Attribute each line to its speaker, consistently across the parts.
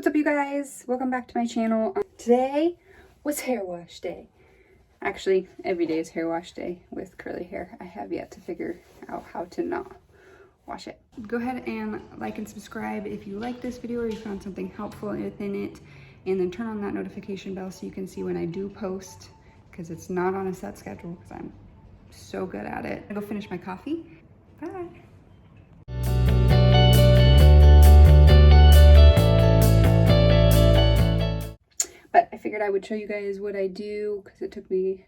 Speaker 1: What's up, you guys? Welcome back to my channel. Today was hair wash day. Actually, every day is hair wash day with curly hair. I have yet to figure out how to not wash it. Go ahead and like and subscribe if you like this video or you found something helpful within it, and then turn on that notification bell so you can see when I do post, because it's not on a set schedule because I'm so good at it. I'll go finish my coffee. Bye. But I figured I would show you guys what I do because it took me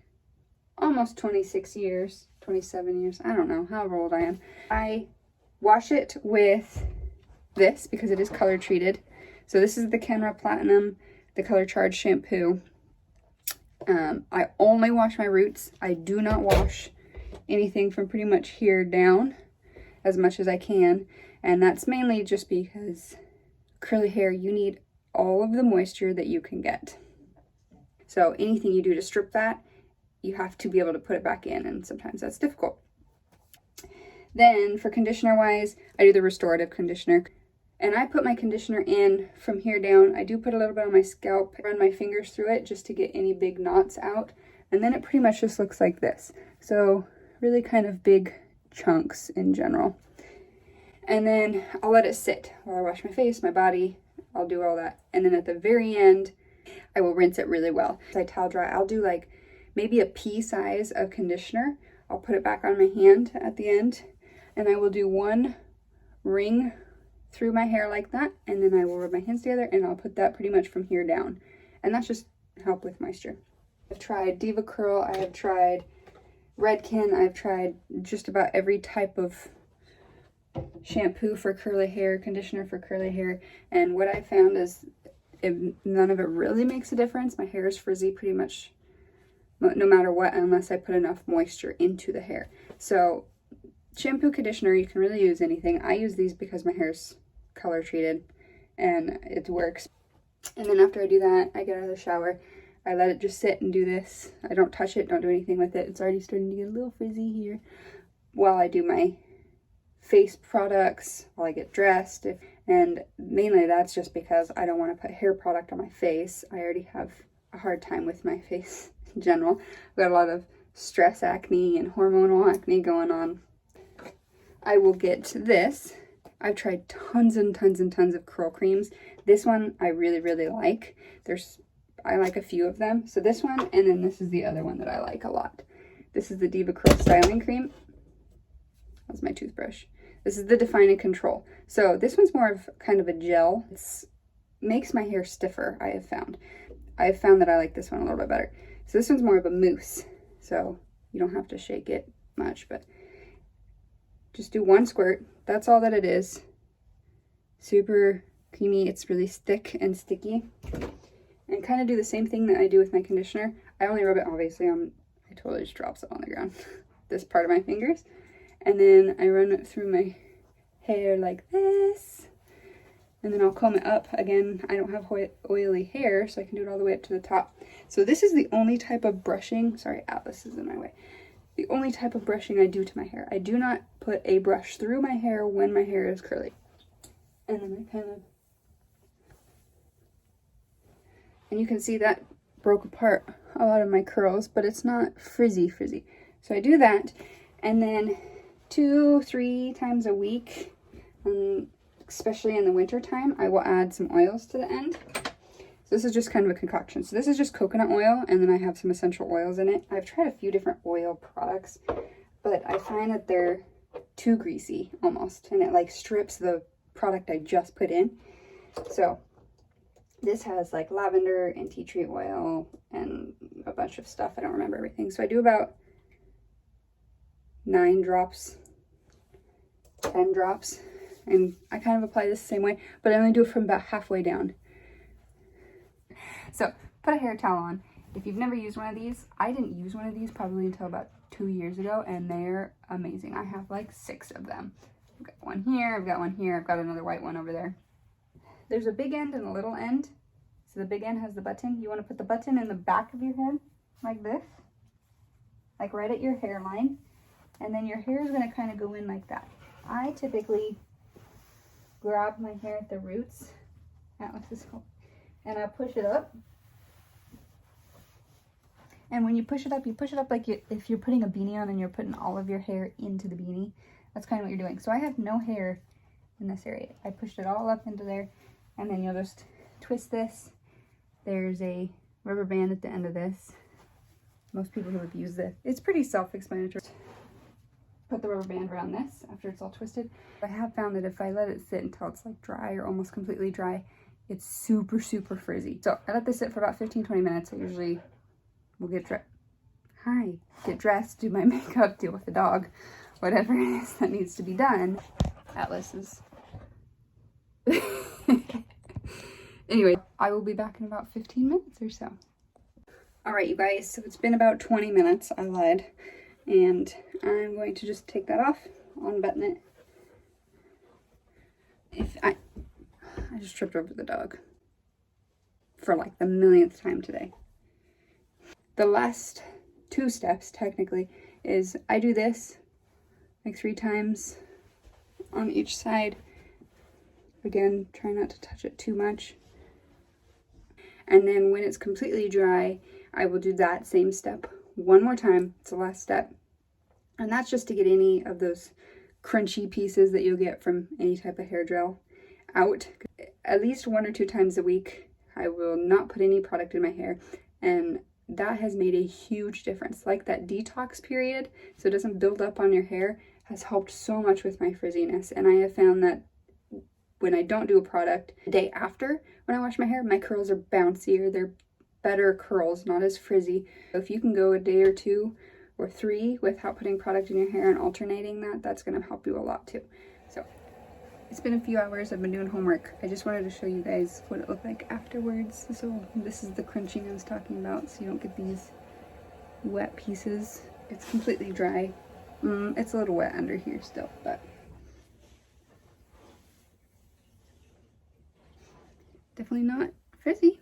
Speaker 1: almost 26 years, 27 years, I don't know, however old I am. I wash it with this because it is color treated. So this is the Kenra Platinum, the Color Charge shampoo. I only wash my roots. I do not wash anything from pretty much here down as much as I can. And that's mainly just because curly hair, you need all of the moisture that you can get. So anything you do to strip that, you have to be able to put it back in, and sometimes that's difficult. Then for conditioner wise, I do the restorative conditioner, and I put my conditioner in from here down. I do put a little bit on my scalp, run my fingers through it just to get any big knots out, and then it pretty much just looks like this. So really kind of big chunks in general. And then I'll let it sit while I wash my face, my body. I'll do all that. And then at the very end, I will rinse it really well. As I towel dry, I'll do like maybe a pea size of conditioner. I'll put it back on my hand at the end, and I will do one ring through my hair like that, and then I will rub my hands together and I'll put that pretty much from here down. And that's just help with moisture. I've tried Diva Curl, I have tried Redken, I've tried just about every type of shampoo for curly hair, conditioner for curly hair, and what I found is none of it really makes a difference. My hair is frizzy pretty much no matter what, unless I put enough moisture into the hair. So shampoo, conditioner, you can really use anything. I use these because my hair's color treated and it works. And then after I do that, I get out of the shower, I let it just sit and do this. I don't touch it, don't do anything with it. It's already starting to get a little frizzy here while I do my face products, while I get dressed. And mainly that's just because I don't want to put hair product on my face. I already have a hard time with my face in general. I've got a lot of stress acne and hormonal acne going on. I will get this. I've tried tons and tons and tons of curl creams. This one I really, really like. I like a few of them. So this one, and then this is the other one that I like a lot. This is the Diva Curl Styling Cream. That's my toothbrush. This is the Define and Control. So this one's more of kind of a gel. It makes my hair stiffer, I have found. I have found that I like this one a little bit better. So this one's more of a mousse. So you don't have to shake it much, but just do one squirt. That's all that it is. Super creamy. It's really thick and sticky. And kind of do the same thing that I do with my conditioner. I only rub it, obviously, I totally just drops it on the ground. This part of my fingers. And then I run it through my hair like this. And then I'll comb it up. Again, I don't have oily hair, so I can do it all the way up to the top. So this is the only type of brushing. Sorry, Atlas is in my way. The only type of brushing I do to my hair. I do not put a brush through my hair when my hair is curly. And then I kind of... And you can see that broke apart a lot of my curls, but it's not frizzy. So I do that, and then 2-3 times a week, especially in the winter time, I will add some oils to the end. So this is just kind of a concoction. So this is just coconut oil, and then I have some essential oils in it. I've tried a few different oil products, but I find that they're too greasy almost, and it like strips the product I just put in. So this has like lavender and tea tree oil and a bunch of stuff. I don't remember everything. So I do about 9 drops, 10 drops, and I kind of apply this the same way, but I only do it from about halfway down. So put a hair towel on. If you've never used one of these, I didn't use one of these probably until about 2 years ago, and they're amazing. I have like 6 of them. I've got one here, I've got one here, I've got another white one over there. There's a big end and a little end. So the big end has the button. You want to put the button in the back of your head like this, like right at your hairline, and then your hair is going to kind of go in like that. I typically grab my hair at the roots Atlas's home. And I push it up. And when you push it up like if you're putting a beanie on and you're putting all of your hair into the beanie. That's kind of what you're doing. So I have no hair in this area. I pushed it all up into there, and then you'll just twist this. There's a rubber band at the end of this. Most people who have used this. It's pretty self-explanatory. Put the rubber band around this after it's all twisted. I have found that if I let it sit until it's like dry or almost completely dry, it's super, super frizzy. So I let this sit for about 15-20 minutes. I usually will get dressed, do my makeup, deal with the dog, whatever it is that needs to be done. Atlas is... Anyway, I will be back in about 15 minutes or so. Alright, you guys, so it's been about 20 minutes, I lied. And I'm going to just take that off, unbutton it. I just tripped over the dog for like the millionth time today. The last 2 steps, technically, is I do this like 3 times on each side. Again, try not to touch it too much. And then when it's completely dry, I will do that same step one more time. It's the last step. And that's just to get any of those crunchy pieces that you'll get from any type of hair gel out. At least 1 or 2 times a week, I will not put any product in my hair. And that has made a huge difference. Like that detox period, so it doesn't build up on your hair, has helped so much with my frizziness. And I have found that when I don't do a product, the day after when I wash my hair, my curls are bouncier. They're better curls, not as frizzy. So if you can go a day or 2 or 3 without putting product in your hair and alternating that, that's going to help you a lot too. So it's been a few hours. I've been doing homework. I just wanted to show you guys what it looked like afterwards. So this is the crunching I was talking about, so you don't get these wet pieces. It's completely dry. It's a little wet under here still, but definitely not frizzy.